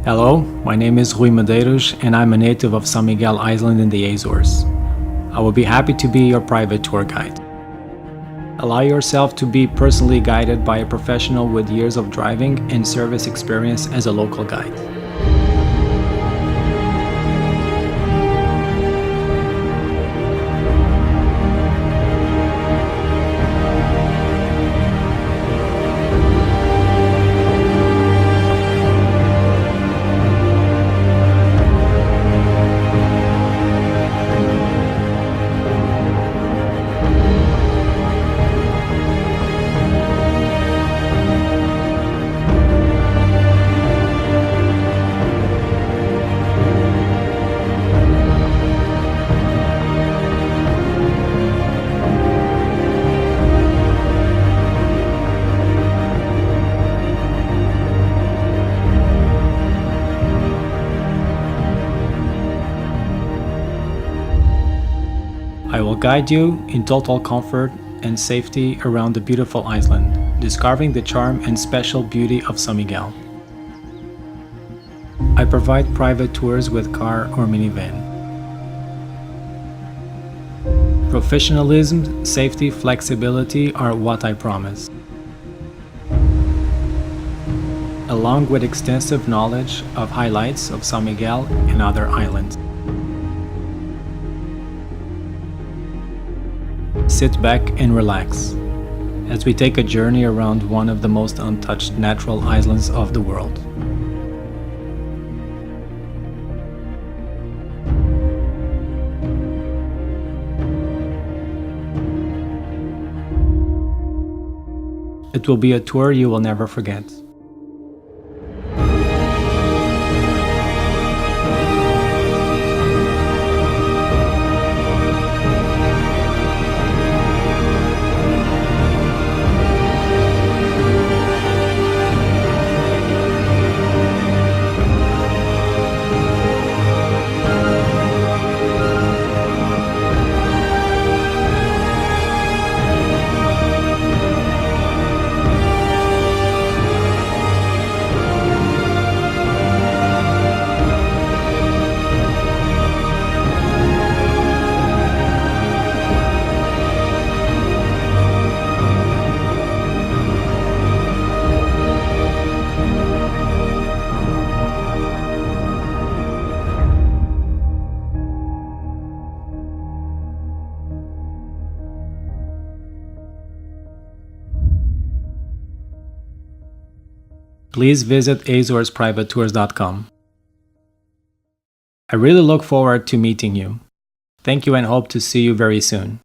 Hello, my name is Rui Medeiros and I'm a native of São Miguel Island in the Azores. I will be happy to be your private tour guide. Allow yourself to be personally guided by a professional with years of driving and service experience as a local guide. I will guide you in total comfort and safety around the beautiful island, discovering the charm and special beauty of São Miguel. I provide private tours with car or minivan. Professionalism, safety, flexibility are what I promise, along with extensive knowledge of highlights of São Miguel and other islands. Sit back and relax as we take a journey around one of the most untouched natural islands of the world. It will be a tour you will never forget. Please visit AzoresPrivateTours.com. I really look forward to meeting you. Thank you and hope to see you very soon.